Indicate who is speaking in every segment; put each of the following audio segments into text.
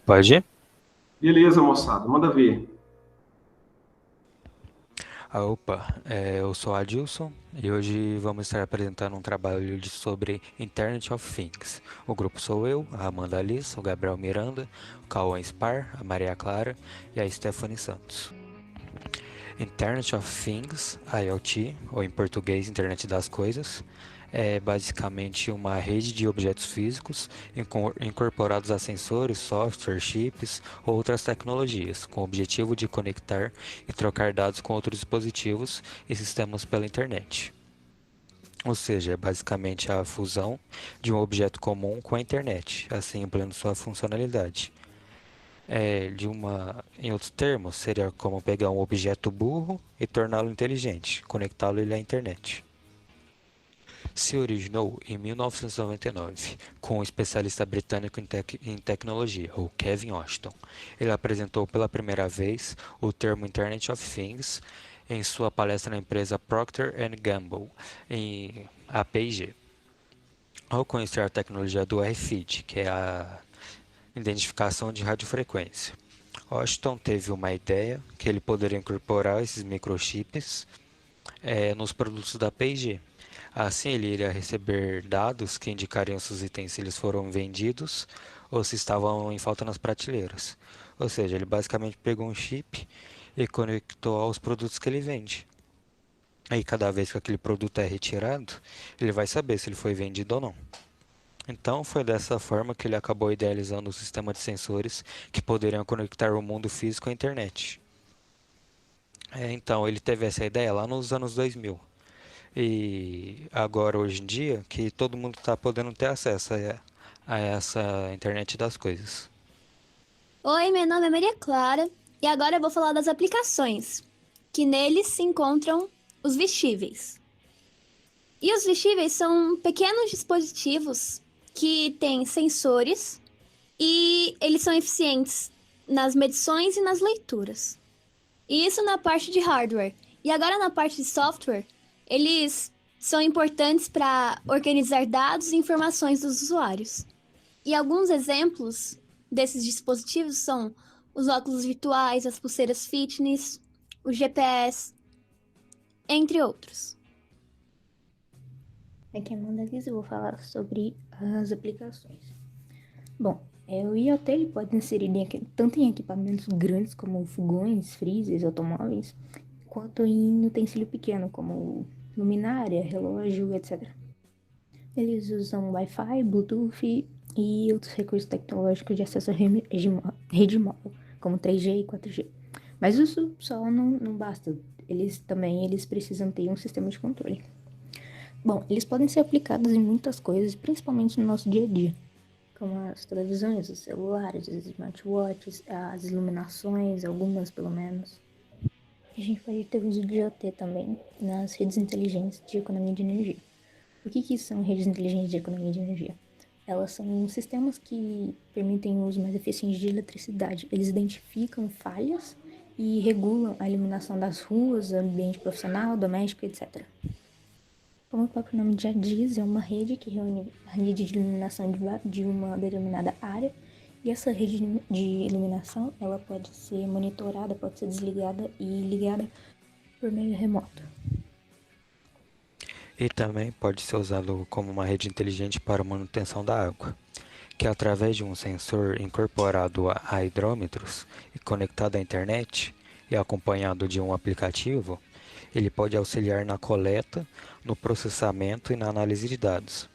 Speaker 1: Pode ir?
Speaker 2: Beleza, moçada, manda ver.
Speaker 1: Eu sou Adilson e hoje vamos estar apresentando um trabalho sobre Internet of Things. O grupo sou eu, a Amanda Alice, o Gabriel Miranda, o Cauã Spar, a Maria Clara e a Stephanie Santos. Internet of Things, IoT, ou em português Internet das Coisas, é basicamente uma rede de objetos físicos incorporados a sensores, software, chips ou outras tecnologias, com o objetivo de conectar e trocar dados com outros dispositivos e sistemas pela internet. Ou seja, é basicamente a fusão de um objeto comum com a internet, assim ampliando sua funcionalidade. Em outros termos, seria como pegar um objeto burro e torná-lo inteligente, conectá-lo à internet. Se originou em 1999 com um especialista britânico em tecnologia, o Kevin Ashton. Ele apresentou pela primeira vez o termo Internet of Things em sua palestra na empresa Procter Gamble, em APG. Ao conhecer a tecnologia do RFID, que é a identificação de radiofrequência, Washington teve uma ideia que ele poderia incorporar esses microchips nos produtos da P&G. Assim, ele iria receber dados que indicariam se os utensílios foram vendidos ou se estavam em falta nas prateleiras. Ou seja, ele basicamente pegou um chip e conectou aos produtos que ele vende. Aí, cada vez que aquele produto é retirado, ele vai saber se ele foi vendido ou não. Então, foi dessa forma que ele acabou idealizando o sistema de sensores que poderiam conectar o mundo físico à internet. Então, ele teve essa ideia lá nos anos 2000. E agora, hoje em dia, que todo mundo está podendo ter acesso a essa internet das coisas.
Speaker 3: Oi, meu nome é Maria Clara e agora eu vou falar das aplicações, que neles se encontram os vestíveis. E os vestíveis são pequenos dispositivos que têm sensores e eles são eficientes nas medições e nas leituras. E isso na parte de hardware. E agora na parte de software, eles são importantes para organizar dados e informações dos usuários. E alguns exemplos desses dispositivos são os óculos virtuais, as pulseiras fitness, o GPS, entre outros.
Speaker 4: Aqui é a Amanda Liz, eu vou falar sobre as aplicações. Bom, o IoT ele pode inserir tanto em equipamentos grandes como fogões, freezers, automóveis, quanto em utensílio pequeno como luminária, relógio, etc. Eles usam Wi-Fi, Bluetooth e outros recursos tecnológicos de acesso à rede móvel, como 3G e 4G. Mas isso só não basta. Eles precisam ter um sistema de controle. Bom, eles podem ser aplicados em muitas coisas, principalmente no nosso dia a dia, como as televisões, os celulares, os smartwatches, as iluminações, algumas pelo menos. A gente pode ter uso de IoT também nas redes inteligentes de economia de energia. O que são redes inteligentes de economia de energia? Elas são sistemas que permitem o uso mais eficiente de eletricidade. Eles identificam falhas e regulam a iluminação das ruas, ambiente profissional, doméstico, etc. Como o próprio nome já diz, é uma rede que reúne a rede de iluminação de uma determinada área. E essa rede de iluminação, ela pode ser monitorada, pode ser desligada e ligada por meio remoto.
Speaker 1: E também pode ser usado como uma rede inteligente para manutenção da água, que através de um sensor incorporado a hidrômetros e conectado à internet e acompanhado de um aplicativo, ele pode auxiliar na coleta, no processamento e na análise de dados,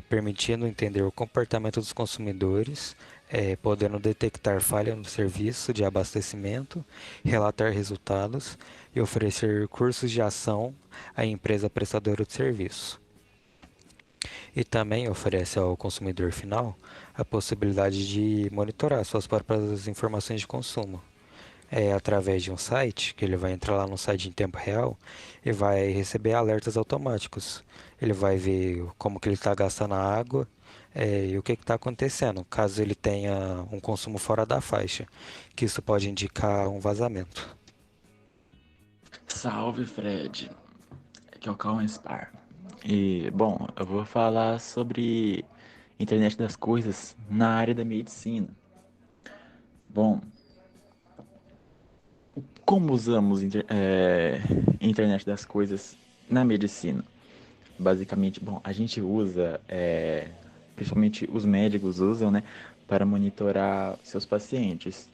Speaker 1: permitindo entender o comportamento dos consumidores, podendo detectar falha no serviço de abastecimento, relatar resultados e oferecer cursos de ação à empresa prestadora de serviço. E também oferece ao consumidor final a possibilidade de monitorar suas próprias informações de consumo. Através de um site, que ele vai entrar lá no site em tempo real e vai receber alertas automáticos. Ele vai ver como que ele está gastando a água e o que está acontecendo, caso ele tenha um consumo fora da faixa, que isso pode indicar um vazamento.
Speaker 5: Salve, Fred. Aqui é o Cauã Spar. E, bom, eu vou falar sobre internet das coisas na área da medicina. Bom, como usamos internet das coisas na medicina? Basicamente, bom, a gente usa, principalmente os médicos usam, né, para monitorar seus pacientes.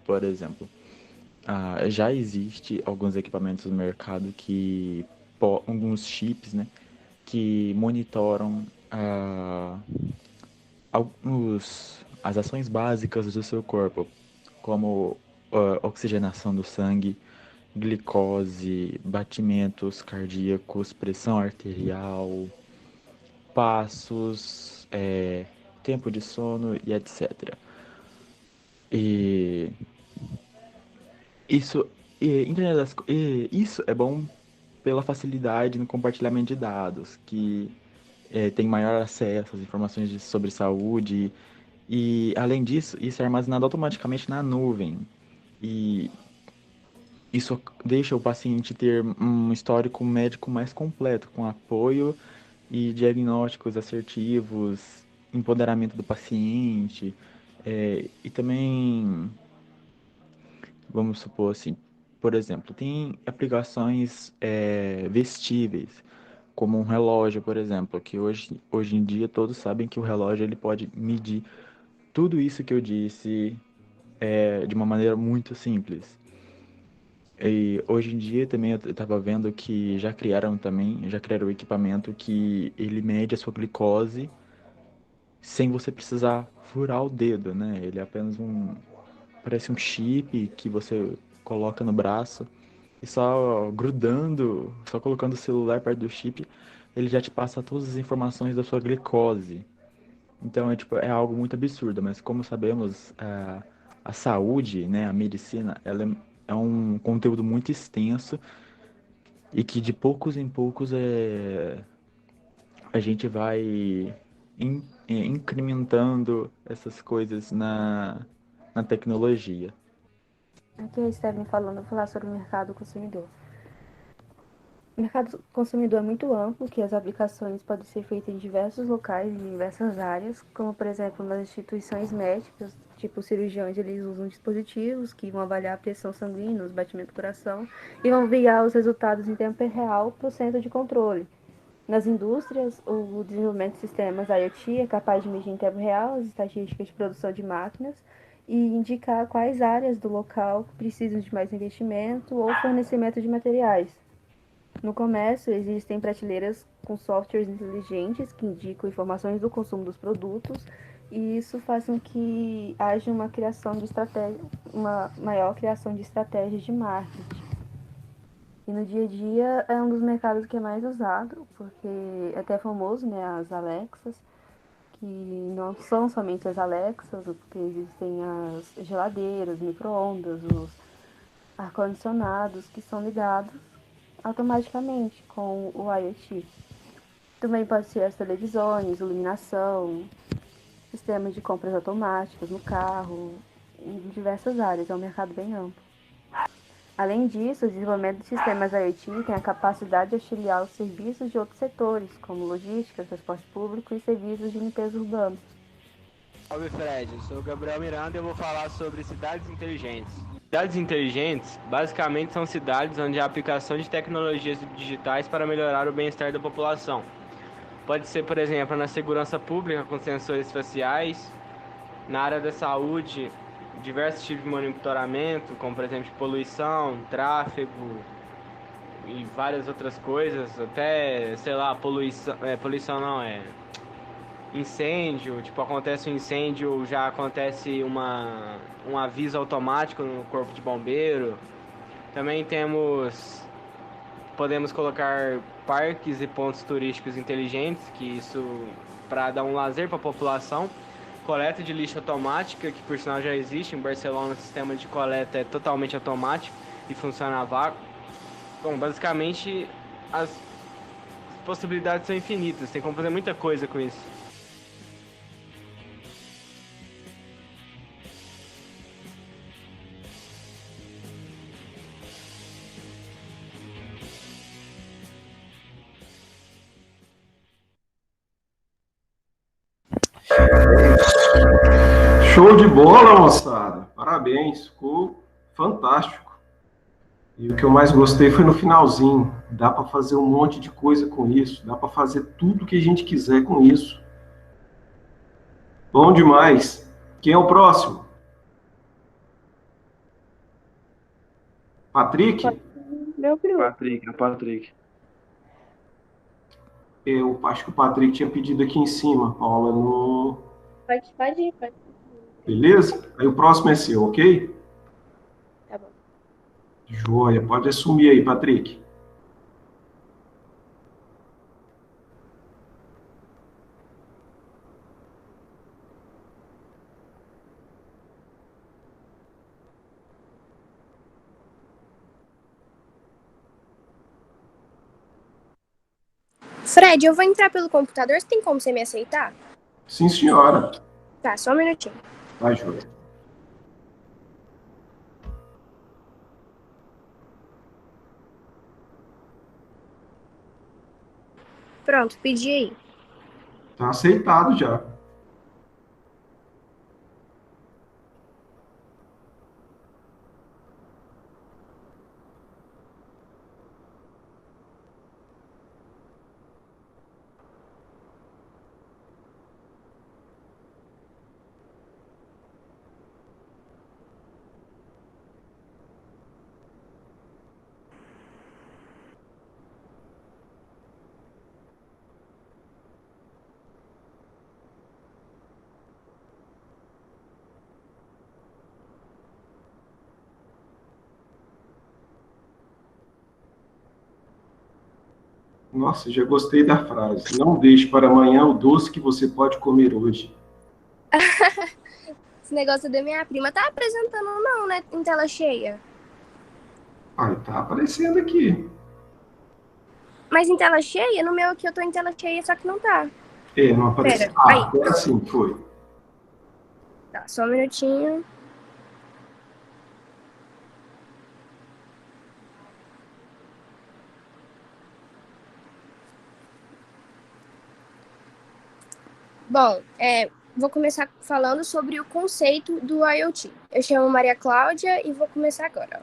Speaker 5: Por exemplo, já existe alguns equipamentos no mercado alguns chips, né, que monitoram as ações básicas do seu corpo, como oxigenação do sangue, glicose, batimentos cardíacos, pressão arterial, passos, tempo de sono e etc. E isso, isso é bom pela facilidade no compartilhamento de dados, que tem maior acesso às informações sobre saúde. E, além disso, isso é armazenado automaticamente na nuvem. E isso deixa o paciente ter um histórico médico mais completo, com apoio e diagnósticos assertivos, empoderamento do paciente, e também, vamos supor assim, por exemplo, tem aplicações vestíveis, como um relógio, por exemplo, que hoje em dia todos sabem que o relógio ele pode medir tudo isso que eu disse de uma maneira muito simples. E hoje em dia também eu estava vendo que já criaram o equipamento que ele mede a sua glicose sem você precisar furar o dedo, né? Ele é apenas parece um chip que você coloca no braço e só grudando, só colocando o celular perto do chip, ele já te passa todas as informações da sua glicose. Então é algo muito absurdo, mas como sabemos, a saúde, né, a medicina, ela é um conteúdo muito extenso e que de poucos em poucos a gente vai incrementando essas coisas na tecnologia.
Speaker 4: Aqui a Stephanie falando, eu vou falar sobre o mercado consumidor. O mercado consumidor é muito amplo, que as aplicações podem ser feitas em diversos locais, em diversas áreas, como por exemplo nas instituições médicas, tipo cirurgiões, eles usam dispositivos que vão avaliar a pressão sanguínea, os batimentos do coração e vão enviar os resultados em tempo real para o centro de controle. Nas indústrias, o desenvolvimento de sistemas IoT é capaz de medir em tempo real as estatísticas de produção de máquinas e indicar quais áreas do local precisam de mais investimento ou fornecimento de materiais. No comércio, existem prateleiras com softwares inteligentes que indicam informações do consumo dos produtos e isso faz com que haja uma criação de estratégia, uma maior criação de estratégias de marketing. E no dia a dia é um dos mercados que é mais usado, porque é até famoso, né, as Alexas, que não são somente as Alexas, porque existem as geladeiras, micro-ondas, os ar-condicionados que são ligados automaticamente com o IoT. Também pode ser as televisões, iluminação, sistemas de compras automáticas no carro, em diversas áreas, é um mercado bem amplo. Além disso, o desenvolvimento de sistemas IoT tem a capacidade de auxiliar os serviços de outros setores, como logística, transporte público e serviços de limpeza urbana.
Speaker 6: Salve Fred, eu sou o Gabriel Miranda e eu vou falar sobre cidades inteligentes. Cidades inteligentes basicamente são cidades onde há aplicação de tecnologias digitais para melhorar o bem-estar da população. Pode ser, por exemplo, na segurança pública com sensores faciais, na área da saúde, diversos tipos de monitoramento, como por exemplo poluição, tráfego e várias outras coisas, até, sei lá, poluição não, incêndio, tipo, acontece um incêndio, já acontece um aviso automático no corpo de bombeiro. Também podemos colocar parques e pontos turísticos inteligentes, que isso para dar um lazer para a população. Coleta de lixo automática, que por sinal já existe em Barcelona, o sistema de coleta é totalmente automático e funciona a vácuo. Bom, basicamente as possibilidades são infinitas, tem como fazer muita coisa com isso.
Speaker 2: Show de bola, moçada. Parabéns, ficou fantástico. E o que eu mais gostei foi no finalzinho. Dá para fazer um monte de coisa com isso, dá para fazer tudo que a gente quiser com isso. Bom demais. Quem é o próximo? Patrick?
Speaker 7: Meu primo.
Speaker 6: Patrick.
Speaker 2: Eu acho que o Patrick tinha pedido aqui em cima, Paula. No...
Speaker 7: Pode ir.
Speaker 2: Beleza? Aí o próximo é seu, ok?
Speaker 7: Tá bom.
Speaker 2: Joia, pode assumir aí, Patrick.
Speaker 7: Fred, eu vou entrar pelo computador. Você tem como você me aceitar?
Speaker 2: Sim, senhora.
Speaker 7: Tá, só um minutinho.
Speaker 2: Vai, Joia.
Speaker 7: Pronto, pedi aí.
Speaker 2: Tá aceitado já. Nossa, já gostei da frase. Não deixe para amanhã o doce que você pode comer hoje.
Speaker 7: Esse negócio da minha prima tá apresentando não, né? Em tela cheia.
Speaker 2: Ah, tá aparecendo aqui.
Speaker 7: Mas em tela cheia? No meu aqui eu tô em tela cheia, só que não tá.
Speaker 2: É, não apareceu.
Speaker 7: Pera,
Speaker 2: Ah,
Speaker 7: aí.
Speaker 2: agora sim, foi.
Speaker 7: Tá, só um minutinho. Bom, vou começar falando sobre o conceito do IoT. Eu chamo Maria Cláudia e vou começar agora.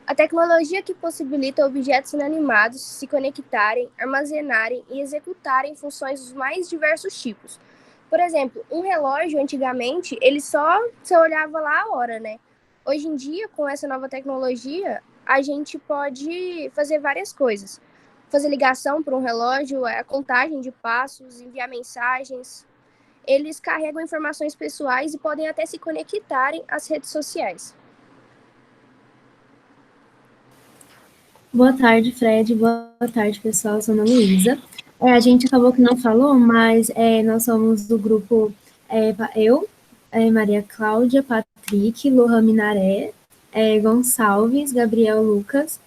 Speaker 7: A tecnologia que possibilita objetos inanimados se conectarem, armazenarem e executarem funções dos mais diversos tipos. Por exemplo, um relógio, antigamente, ele só você olhava lá a hora, né? Hoje em dia, com essa nova tecnologia, a gente pode fazer várias coisas. Fazer ligação para um relógio, a contagem de passos, enviar mensagens. Eles carregam informações pessoais e podem até se conectarem às redes sociais.
Speaker 4: Boa tarde, Fred. Boa tarde, pessoal. Eu sou Ana Luísa. A gente acabou que não falou, mas nós somos do grupo eu, Maria Cláudia, Patrick, Lohan Minaré, Gonçalves, Gabriel Lucas,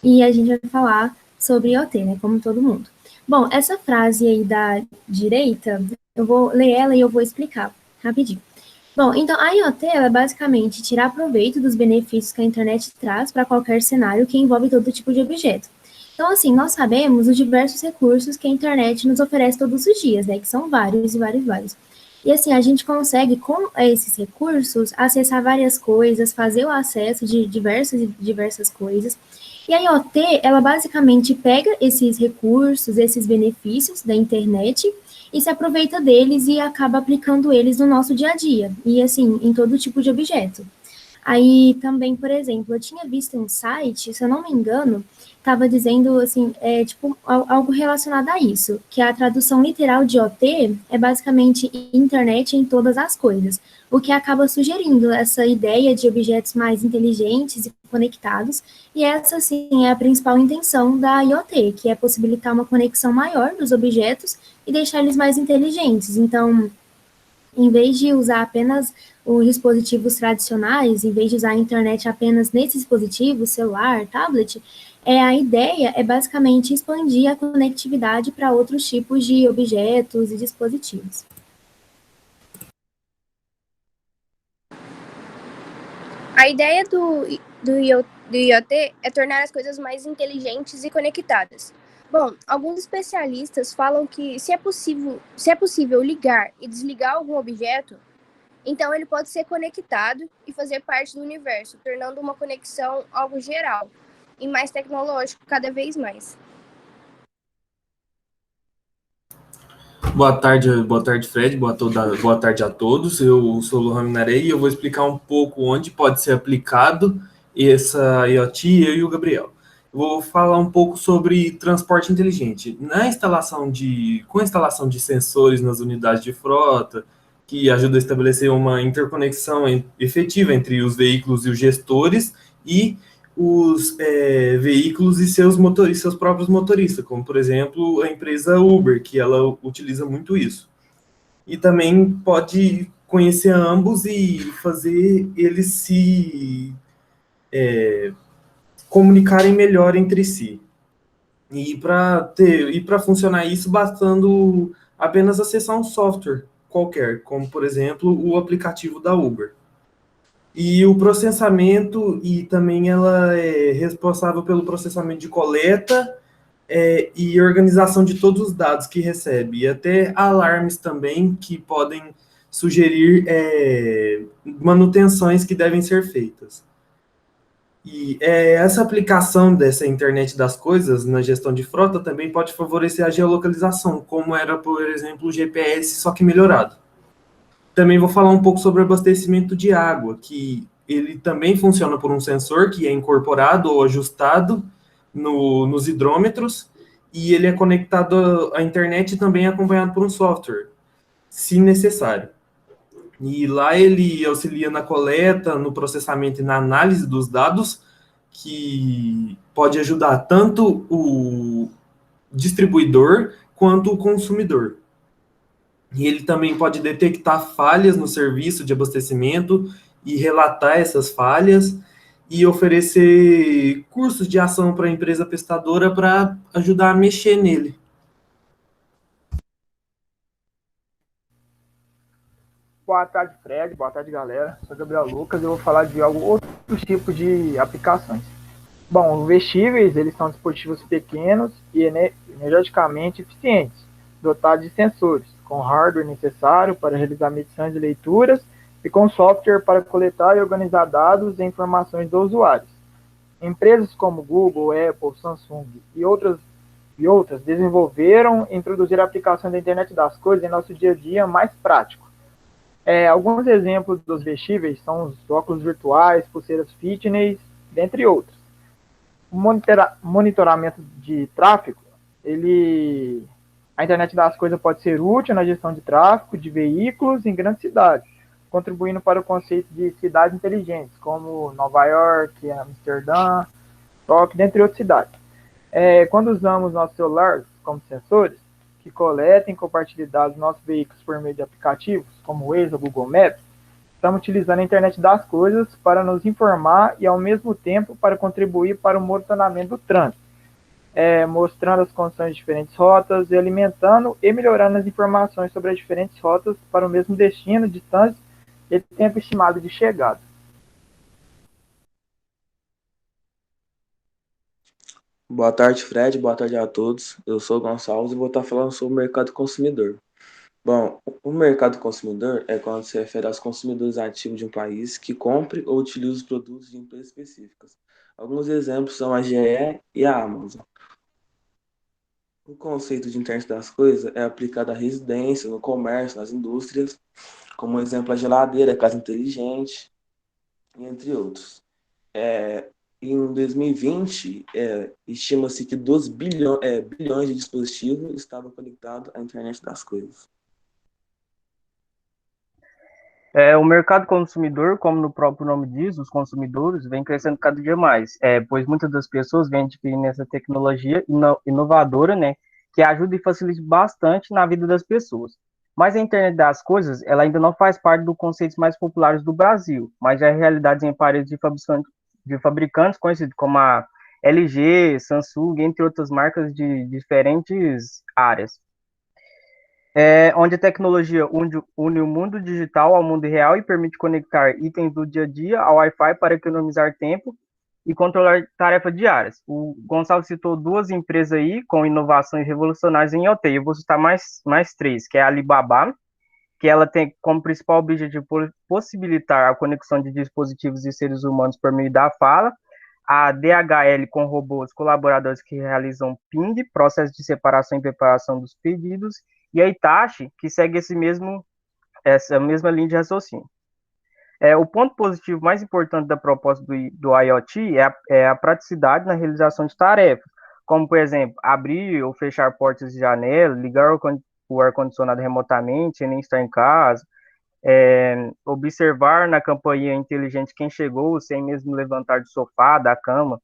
Speaker 4: e a gente vai falar sobre IoT, né, como todo mundo. Bom, essa frase aí da direita, eu vou ler ela e eu vou explicar rapidinho. Bom, então a IoT ela é basicamente tirar proveito dos benefícios que a internet traz para qualquer cenário que envolve todo tipo de objeto. Então, assim, nós sabemos os diversos recursos que a internet nos oferece todos os dias, né, que são vários e vários, vários. E assim, a gente consegue, com esses recursos, acessar várias coisas, fazer o acesso de diversas coisas. E a IoT, ela basicamente pega esses recursos, esses benefícios da internet e se aproveita deles e acaba aplicando eles no nosso dia a dia, e assim, em todo tipo de objeto. Aí também, por exemplo, eu tinha visto um site, se eu não me engano, estava dizendo assim, tipo algo relacionado a isso, que a tradução literal de OT é basicamente internet em todas as coisas, o que acaba sugerindo essa ideia de objetos mais inteligentes e conectados, e essa sim é a principal intenção da IoT, que é possibilitar uma conexão maior dos objetos e deixar eles mais inteligentes. Então, em vez de usar apenas os dispositivos tradicionais, em vez de usar a internet apenas nesse dispositivo, celular, tablet, a ideia é basicamente expandir a conectividade para outros tipos de objetos e dispositivos.
Speaker 7: A ideia do IoT é tornar as coisas mais inteligentes e conectadas. Bom, alguns especialistas falam que se é possível ligar e desligar algum objeto, Então, ele pode ser conectado e fazer parte do universo, tornando uma conexão algo geral e mais tecnológico cada vez mais.
Speaker 8: Boa tarde, Fred. Boa tarde a todos. Eu sou o Lohan Minarei e eu vou explicar um pouco onde pode ser aplicado essa IoT, eu e o Gabriel. Eu vou falar um pouco sobre transporte inteligente. Com a instalação de sensores nas unidades de frota, que ajuda a estabelecer uma interconexão efetiva entre os veículos e os gestores e os veículos e seus próprios motoristas, como, por exemplo, a empresa Uber, que ela utiliza muito isso. E também pode conhecer ambos e fazer eles se comunicarem melhor entre si. E para funcionar isso, bastando apenas acessar um software qualquer, como, por exemplo, o aplicativo da Uber. E o processamento, e também ela é responsável pelo processamento de coleta e organização de todos os dados que recebe, e até alarmes também que podem sugerir manutenções que devem ser feitas. E essa aplicação dessa internet das coisas na gestão de frota também pode favorecer a geolocalização, como era, por exemplo, o GPS, só que melhorado. Também vou falar um pouco sobre abastecimento de água, que ele também funciona por um sensor que é incorporado ou ajustado nos hidrômetros, e ele é conectado à internet e também é acompanhado por um software, se necessário. E lá ele auxilia na coleta, no processamento e na análise dos dados, que pode ajudar tanto o distribuidor quanto o consumidor. E ele também pode detectar falhas no serviço de abastecimento e relatar essas falhas e oferecer cursos de ação para a empresa prestadora para ajudar a mexer nele.
Speaker 9: Boa tarde, Fred. Boa tarde, galera. Sou Gabriel Lucas e eu vou falar de outros tipos de aplicações. Bom, os vestíveis, eles são dispositivos pequenos e energeticamente eficientes, dotados de sensores, com hardware necessário para realizar medições e leituras e com software para coletar e organizar dados e informações dos usuários. Empresas como Google, Apple, Samsung e outras desenvolveram e introduziram aplicações da internet das coisas em nosso dia a dia mais prático. Alguns exemplos dos vestíveis são os óculos virtuais, pulseiras fitness, dentre outros. O monitoramento de tráfego, a internet das coisas pode ser útil na gestão de tráfego de veículos em grandes cidades, contribuindo para o conceito de cidades inteligentes, como Nova York, Amsterdã, Tóquio, dentre outras cidades. Quando usamos nossos celulares como sensores, que coletam e compartilham dados dos nossos veículos por meio de aplicativos, como o Waze ou Google Maps, estamos utilizando a internet das coisas para nos informar e, ao mesmo tempo, para contribuir para o monitoramento do trânsito, mostrando as condições de diferentes rotas e alimentando e melhorando as informações sobre as diferentes rotas para o mesmo destino, distância e tempo estimado de chegada.
Speaker 5: Boa tarde, Fred. Boa tarde a todos. Eu sou o Gonçalves e vou estar falando sobre o mercado consumidor. Bom, o mercado consumidor é quando se refere aos consumidores ativos de um país que compre ou utilize os produtos de empresas específicas. Alguns exemplos são a GE e a Amazon. O conceito de internet das coisas é aplicado à residência, no comércio, nas indústrias, como exemplo a geladeira, a casa inteligente, entre outros. Em 2020, estima-se que 2 bilhões de dispositivos estavam conectados à internet das coisas.
Speaker 6: O mercado consumidor, como no próprio nome diz, os consumidores, vem crescendo cada dia mais, pois muitas das pessoas vêm adquirindo essa tecnologia inovadora, né, que ajuda e facilita bastante na vida das pessoas. Mas a internet das coisas, ela ainda não faz parte dos conceitos mais populares do Brasil, mas já é realidade em aparelhos de fabricantes conhecidos como a LG, Samsung, entre outras marcas de diferentes áreas. Onde a tecnologia une o mundo digital ao mundo real e permite conectar itens do dia a dia ao Wi-Fi para economizar tempo e controlar tarefas diárias. O Gonçalo citou 2 empresas aí com inovações revolucionárias em IoT. Eu vou citar mais 3, que é a Alibaba,
Speaker 10: que ela tem como principal objetivo possibilitar a conexão de dispositivos e seres humanos por meio da fala, a DHL com robôs colaboradores que realizam ping, processo de separação e preparação dos pedidos, e a Hitachi, que segue essa mesma linha de raciocínio. O ponto positivo mais importante da proposta do IoT é a praticidade na realização de tarefas, como, por exemplo, abrir ou fechar portas e janelas, ligar o ar-condicionado remotamente, sem nem estar em casa, observar na campainha inteligente quem chegou, sem mesmo levantar do sofá, da cama,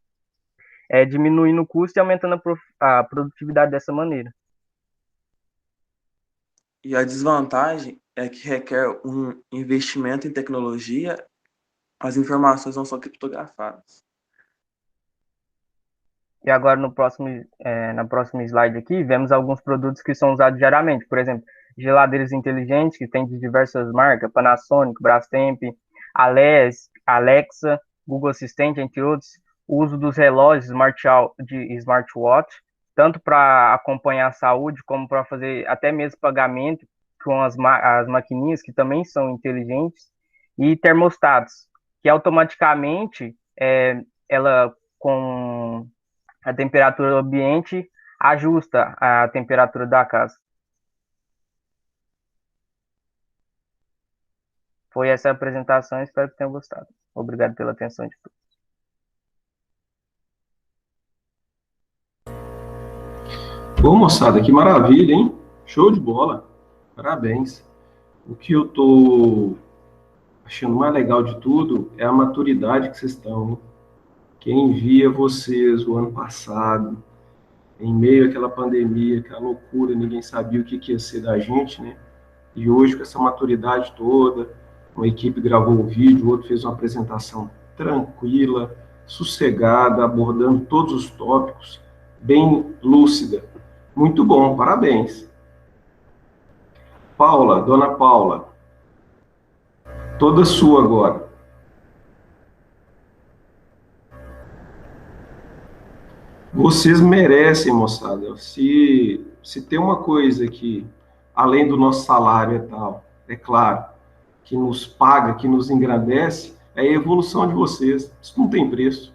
Speaker 10: diminuindo o custo e aumentando a produtividade dessa maneira.
Speaker 5: E a desvantagem é que requer um investimento em tecnologia, as informações não são criptografadas.
Speaker 10: E agora, na próxima slide aqui, vemos alguns produtos que são usados diariamente. Por exemplo, geladeiras inteligentes, que tem de diversas marcas, Panasonic, Brastemp, Alexa, Google Assistente, entre outros. O uso dos relógios de smartwatch, tanto para acompanhar a saúde, como para fazer até mesmo pagamento com as maquininhas, que também são inteligentes. E termostatos, que automaticamente, ela com a temperatura do ambiente ajusta a temperatura da casa. Foi essa a apresentação, espero que tenham gostado. Obrigado pela atenção de todos.
Speaker 2: Bom, moçada, que maravilha, hein? Show de bola. Parabéns. O que eu tô achando mais legal de tudo é a maturidade que vocês estão, hein? Quem via vocês o ano passado, em meio àquela pandemia, aquela loucura, ninguém sabia o que ia ser da gente, né? E hoje, com essa maturidade toda, uma equipe gravou o vídeo, o outro fez uma apresentação tranquila, sossegada, abordando todos os tópicos, bem lúcida. Muito bom, parabéns. Paula, dona Paula, toda sua agora. Vocês merecem, moçada. Se tem uma coisa que, além do nosso salário e tal, é claro, que nos paga, que nos engrandece, é a evolução de vocês. Isso não tem preço.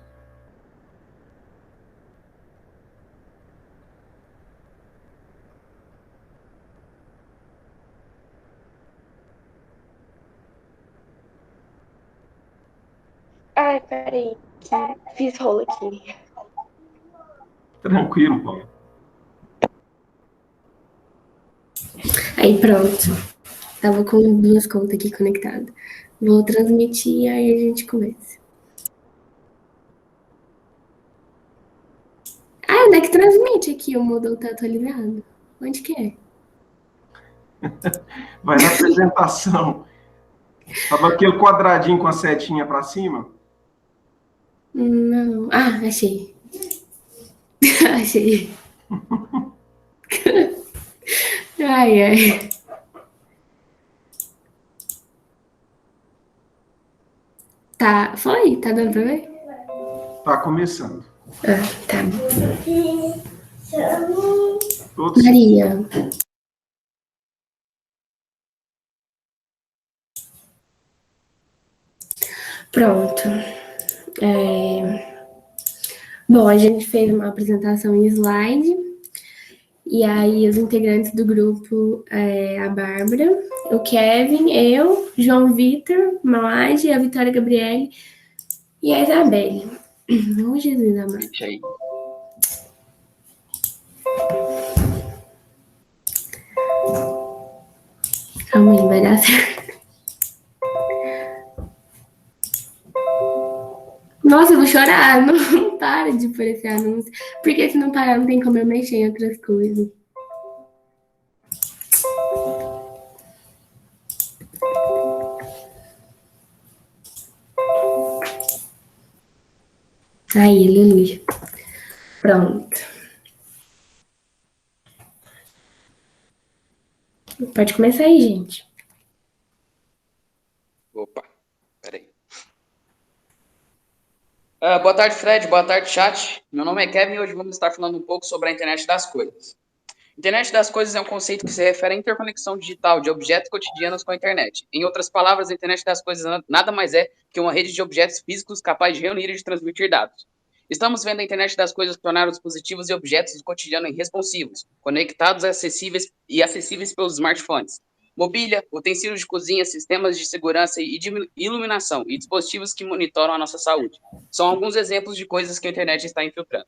Speaker 11: Ai, peraí, que fiz rolo aqui.
Speaker 2: Tranquilo, Paulo.
Speaker 11: Aí pronto. Tava com duas contas aqui conectadas. Vou transmitir e aí a gente começa. Ah, onde é que transmite aqui? O Moodle tá atualizado. Onde que é?
Speaker 2: Vai na apresentação. Tava aquele quadradinho com a setinha para cima?
Speaker 11: Não. Ah, achei. Achei. Ai, ai. Tá, foi? Tá dando pra ver?
Speaker 2: Tá começando.
Speaker 11: Ah, tá.
Speaker 2: Todos.
Speaker 11: Maria. Pronto. Bom, a gente fez uma apresentação em slide, e aí os integrantes do grupo, a Bárbara, o Kevin, eu, João Vitor, Mauade, a Vitória Gabriele e a Isabelle. Oh, Jesus amado. Calma aí, vai dar certo. Nossa, eu vou chorar. Não para de pôr esse anúncio. Porque se não parar, não tem como eu mexer em outras coisas. Aí, aleluia. Pronto. Pode começar aí, gente.
Speaker 12: Opa, peraí. Boa tarde, Fred. Boa tarde, chat. Meu nome é Kevin e hoje vamos estar falando um pouco sobre a internet das coisas. Internet das coisas é um conceito que se refere à interconexão digital de objetos cotidianos com a internet. Em outras palavras, a internet das coisas nada mais é que uma rede de objetos físicos capaz de reunir e de transmitir dados. Estamos vendo a internet das coisas tornar os dispositivos e objetos do cotidiano responsivos, conectados e acessíveis pelos smartphones. Mobília, utensílios de cozinha, sistemas de segurança e de iluminação e dispositivos que monitoram a nossa saúde. São alguns exemplos de coisas que a internet está infiltrando.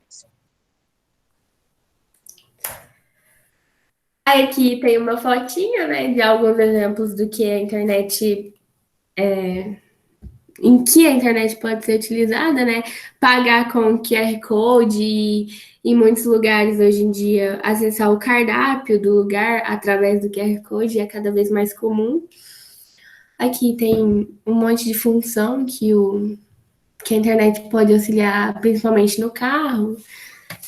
Speaker 11: Aí aqui tem uma fotinha, né, de alguns exemplos do que a internet, em que a internet pode ser utilizada, né? Pagar com QR Code e, em muitos lugares hoje em dia, acessar o cardápio do lugar através do QR Code é cada vez mais comum. Aqui tem um monte de função que a internet pode auxiliar, principalmente no carro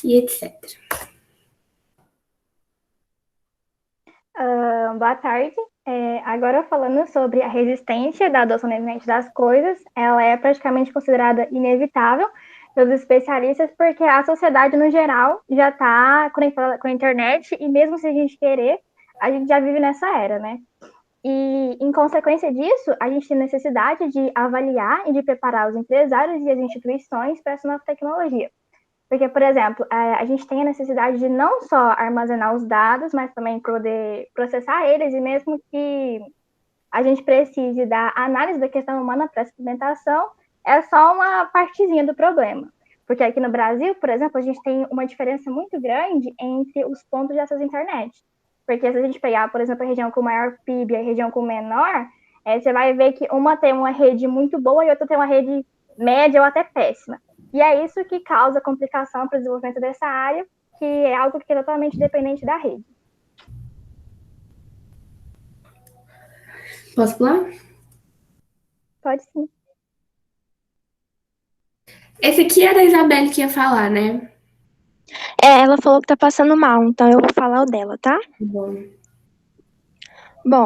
Speaker 11: e etc.
Speaker 13: Boa tarde. Agora falando sobre a resistência da adoção da internet das coisas, ela é praticamente considerada inevitável pelos especialistas, porque a sociedade, no geral, já está conectada com a internet, e mesmo se a gente querer, a gente já vive nessa era, né? E, em consequência disso, a gente tem necessidade de avaliar e de preparar os empresários e as instituições para essa nova tecnologia. Porque, por exemplo, a gente tem a necessidade de não só armazenar os dados, mas também poder processar eles, e mesmo que a gente precise da análise da questão humana para essa implementação, é só uma partezinha do problema. Porque aqui no Brasil, por exemplo, a gente tem uma diferença muito grande entre os pontos de acesso à internet. Porque se a gente pegar, por exemplo, a região com maior PIB e a região com menor, você vai ver que uma tem uma rede muito boa e outra tem uma rede média ou até péssima. E é isso que causa complicação para o desenvolvimento dessa área, que é algo que é totalmente dependente da rede.
Speaker 11: Posso pular?
Speaker 13: Pode sim.
Speaker 11: Esse aqui era a Isabelle que ia falar, né?
Speaker 14: Ela falou que tá passando mal, então eu vou falar o dela, tá?
Speaker 11: Bom.
Speaker 14: Bom,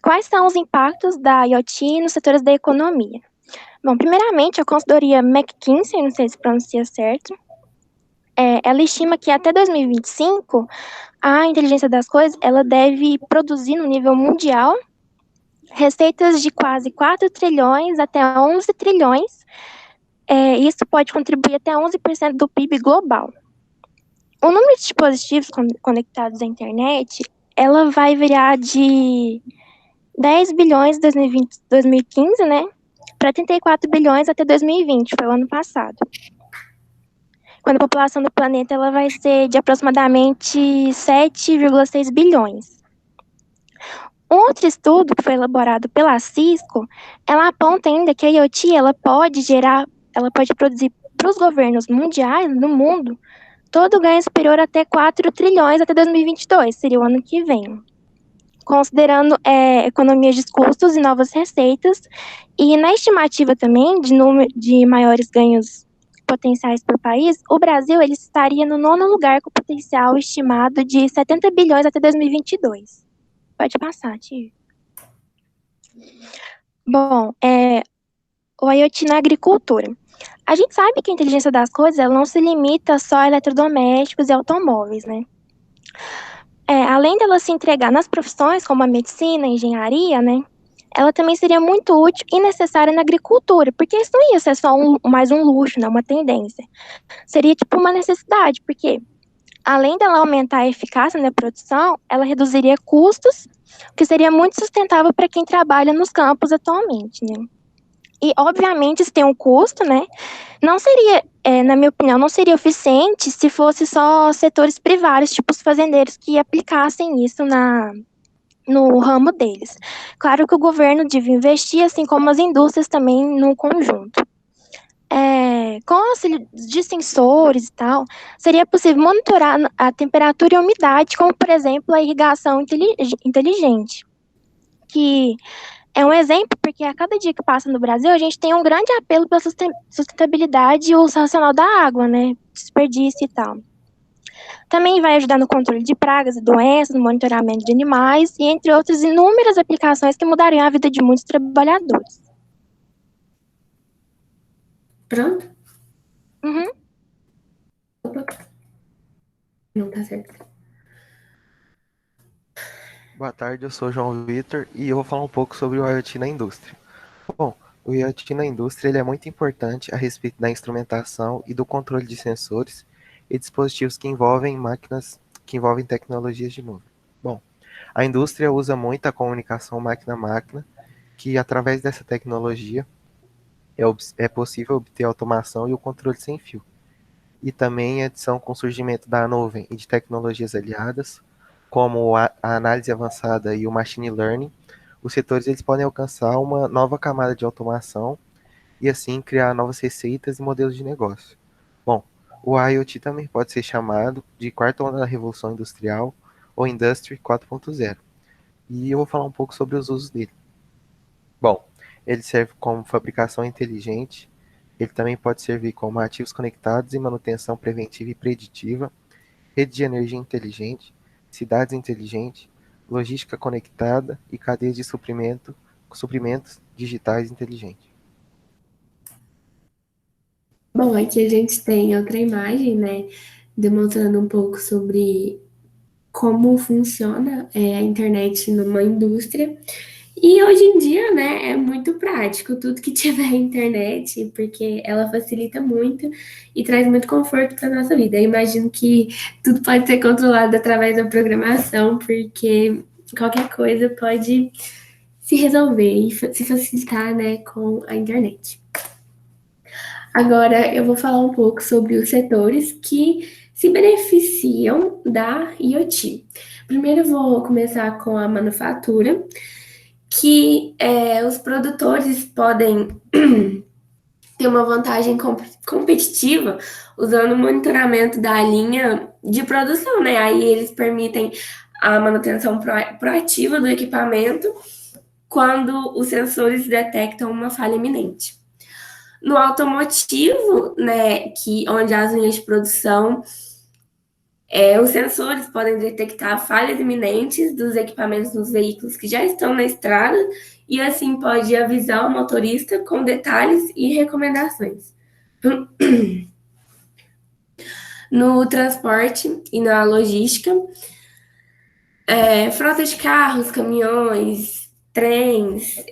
Speaker 14: quais são os impactos da IoT nos setores da economia? Bom, primeiramente, a consultoria McKinsey, não sei se pronuncia certo, ela estima que até 2025, a inteligência das coisas, ela deve produzir no nível mundial receitas de quase 4 trilhões até 11 trilhões. Isso pode contribuir até 11% do PIB global. O número de dispositivos conectados à internet, ela vai virar de 10 bilhões em 2015, né, para 34 bilhões até 2020, foi o ano passado. Quando a população do planeta ela vai ser de aproximadamente 7,6 bilhões. Um outro estudo que foi elaborado pela Cisco, ela aponta ainda que a IoT ela pode produzir para os governos mundiais no mundo todo ganho superior até 4 trilhões até 2022, seria o ano que vem. Considerando economias de custos e novas receitas, e na estimativa também de número de maiores ganhos potenciais por país, o Brasil ele estaria no 9º lugar com potencial estimado de 70 bilhões até 2022. Pode passar, Tio. Bom, o IoT na agricultura. A gente sabe que a inteligência das coisas ela não se limita só a eletrodomésticos e automóveis, né? Além dela se entregar nas profissões como a medicina, a engenharia, né? Ela também seria muito útil e necessária na agricultura, porque isso não ia ser só mais um luxo, né? Uma tendência. Seria tipo uma necessidade, porque além dela aumentar a eficácia na produção, ela reduziria custos, o que seria muito sustentável para quem trabalha nos campos atualmente, né? E, obviamente, isso tem um custo, né? Não seria, na minha opinião, não seria eficiente se fosse só setores privados, tipo os fazendeiros, que aplicassem isso no ramo deles. Claro que o governo devia investir, assim como as indústrias também no conjunto. Com auxílio de sensores e tal, seria possível monitorar a temperatura e a umidade, como, por exemplo, a irrigação inteligente, que é um exemplo, porque a cada dia que passa no Brasil, a gente tem um grande apelo pela sustentabilidade e uso racional da água, né? Desperdício e tal. Também vai ajudar no controle de pragas e doenças, no monitoramento de animais, e entre outras inúmeras aplicações que mudariam a vida de muitos trabalhadores.
Speaker 11: Pronto?
Speaker 14: Uhum.
Speaker 11: Opa. Não tá certo.
Speaker 15: Boa tarde, eu sou o João Vitor e eu vou falar um pouco sobre o IoT na indústria. Bom, o IoT na indústria ele é muito importante a respeito da instrumentação e do controle de sensores e dispositivos que envolvem máquinas, que envolvem tecnologias de nuvem. Bom, a indústria usa muito a comunicação máquina-máquina, que através dessa tecnologia é possível obter automação e o controle sem fio. E também a adição com o surgimento da nuvem e de tecnologias aliadas, como a análise avançada e o machine learning, os setores eles podem alcançar uma nova camada de automação e assim criar novas receitas e modelos de negócio. Bom, o IoT também pode ser chamado de quarta onda da revolução industrial ou Industry 4.0. E eu vou falar um pouco sobre os usos dele. Bom, ele serve como fabricação inteligente, ele também pode servir como ativos conectados e manutenção preventiva e preditiva, rede de energia inteligente, cidades inteligentes, logística conectada e cadeias de suprimentos digitais inteligentes.
Speaker 11: Bom, aqui a gente tem outra imagem, né, demonstrando um pouco sobre como funciona a internet numa indústria. E hoje em dia, né, é muito prático tudo que tiver internet, porque ela facilita muito e traz muito conforto para nossa vida. Eu imagino que tudo pode ser controlado através da programação, porque qualquer coisa pode se resolver e se facilitar, né, com a internet. Agora eu vou falar um pouco sobre os setores que se beneficiam da IoT. Primeiro eu vou começar com a manufatura, que os produtores podem ter uma vantagem competitiva usando o monitoramento da linha de produção, né? Aí eles permitem a manutenção proativa do equipamento quando os sensores detectam uma falha iminente. No automotivo, né, onde as linhas de produção, os sensores podem detectar falhas iminentes dos equipamentos nos veículos que já estão na estrada e assim pode avisar o motorista com detalhes e recomendações. No transporte e na logística, frota de carros, caminhões, trens,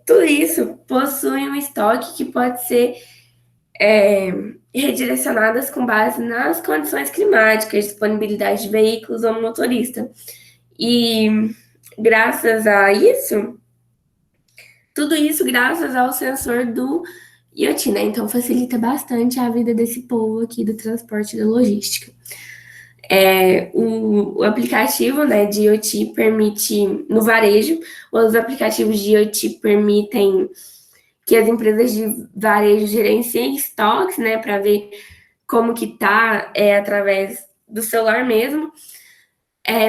Speaker 11: tudo isso possui um estoque que pode ser redirecionadas com base nas condições climáticas, disponibilidade de veículos ou motorista. E graças a isso, tudo isso graças ao sensor do IoT, né? Então facilita bastante a vida desse povo aqui do transporte e da logística. O aplicativo, né, de IoT permite, no varejo, os aplicativos de IoT permitem que as empresas de varejo gerenciem estoques, né, para ver como que tá, através do celular mesmo,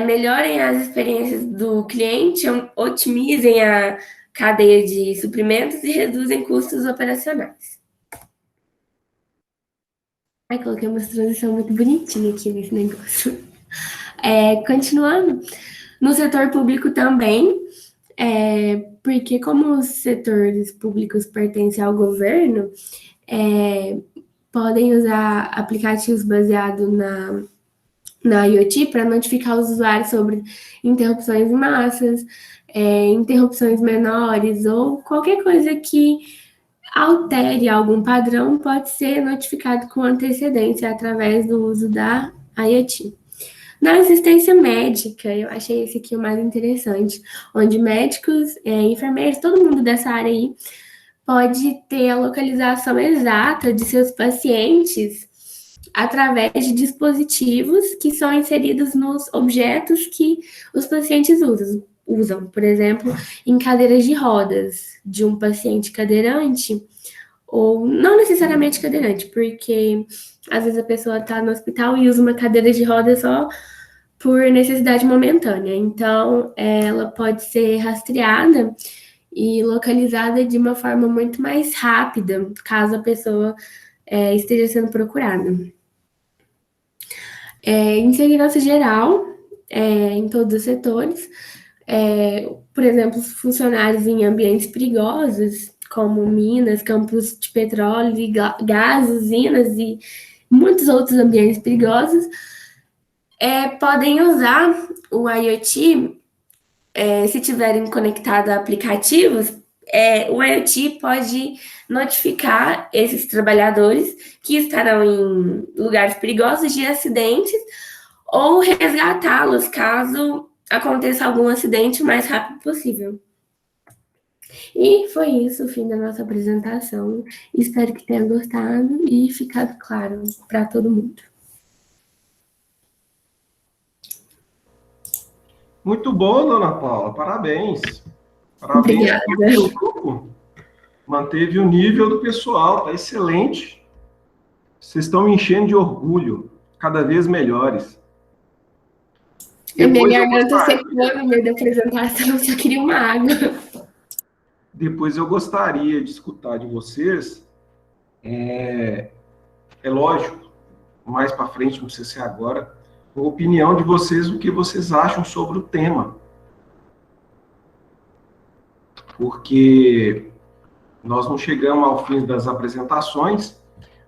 Speaker 11: melhorem as experiências do cliente, otimizem a cadeia de suprimentos e reduzem custos operacionais. Ai, coloquei uma transição muito bonitinha aqui nesse negócio. Continuando, no setor público também, porque como os setores públicos pertencem ao governo, podem usar aplicativos baseados na IoT para notificar os usuários sobre interrupções em massas, interrupções menores ou qualquer coisa que altere algum padrão pode ser notificado com antecedência através do uso da IoT. Na assistência médica, eu achei esse aqui o mais interessante, onde médicos, enfermeiros, todo mundo dessa área aí pode ter a localização exata de seus pacientes através de dispositivos que são inseridos nos objetos que os pacientes usam. Por exemplo, em cadeiras de rodas de um paciente cadeirante, ou não necessariamente cadeirante, porque às vezes a pessoa está no hospital e usa uma cadeira de rodas só por necessidade momentânea. Então, ela pode ser rastreada e localizada de uma forma muito mais rápida, caso a pessoa esteja sendo procurada. Em segurança geral, em todos os setores, por exemplo, funcionários em ambientes perigosos, como minas, campos de petróleo e gás, usinas e muitos outros ambientes perigosos, podem usar o IoT se tiverem conectado a aplicativos, o IoT pode notificar esses trabalhadores que estarão em lugares perigosos de acidentes ou resgatá-los caso aconteça algum acidente o mais rápido possível. E foi isso, o fim da nossa apresentação. Espero que tenha gostado e ficado claro para todo mundo.
Speaker 2: Muito bom, dona Paula, parabéns.
Speaker 11: Obrigada.
Speaker 2: Pelo grupo. Manteve o nível do pessoal, tá excelente. Vocês estão me enchendo de orgulho, cada vez melhores.
Speaker 11: A minha garganta secou no meio da apresentação, só queria uma água.
Speaker 2: Depois eu gostaria de escutar de vocês, é lógico, mais para frente, não precisa ser agora, a opinião de vocês, o que vocês acham sobre o tema. Porque nós não chegamos ao fim das apresentações.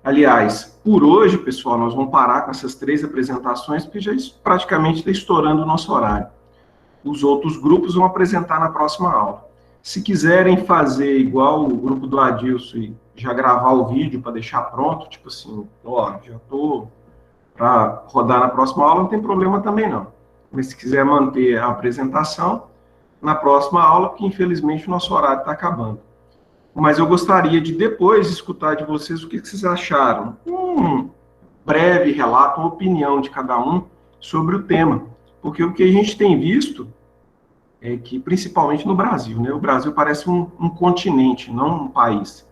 Speaker 2: Aliás, por hoje, pessoal, nós vamos parar com essas 3 apresentações, porque já praticamente está estourando o nosso horário. Os outros grupos vão apresentar na próxima aula. Se quiserem fazer igual o grupo do Adilson e já gravar o vídeo para deixar pronto, tipo assim, ó, já estou para rodar na próxima aula, não tem problema também não. Mas se quiser manter a apresentação, na próxima aula, porque infelizmente o nosso horário está acabando. Mas eu gostaria de depois escutar de vocês o que vocês acharam. Um breve relato, uma opinião de cada um sobre o tema. Porque o que a gente tem visto é que, principalmente no Brasil, né? O Brasil parece um continente, não um país.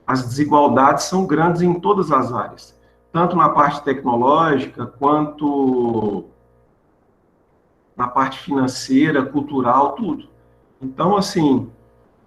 Speaker 2: As desigualdades são grandes em todas as áreas, tanto na parte tecnológica, quanto na parte financeira, cultural, tudo. Então, assim,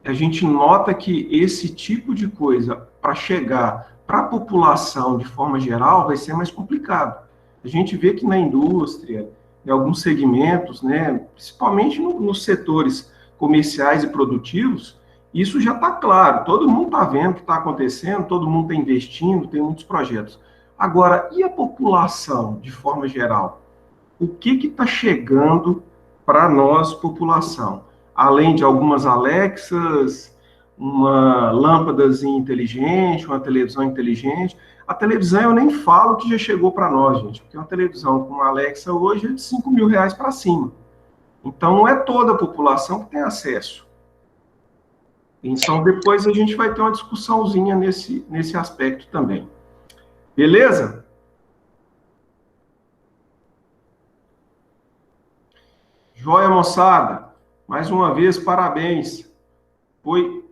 Speaker 2: a gente nota que esse tipo de coisa, para chegar para a população de forma geral, vai ser mais complicado. A gente vê que na indústria, em alguns segmentos, né, principalmente nos setores comerciais e produtivos, isso já está claro, todo mundo está vendo o que está acontecendo, todo mundo está investindo, tem muitos projetos. Agora, e a população, de forma geral? O que está chegando para nós, população? Além de algumas Alexas, uma lâmpadazinha inteligente, uma televisão inteligente. A televisão eu nem falo que já chegou para nós, gente, porque uma televisão com uma Alexa hoje é de R$5.000 para cima. Então, não é toda a população que tem acesso. Então, depois a gente vai ter uma discussãozinha nesse aspecto também. Beleza? Joia, moçada. Mais uma vez, parabéns. Foi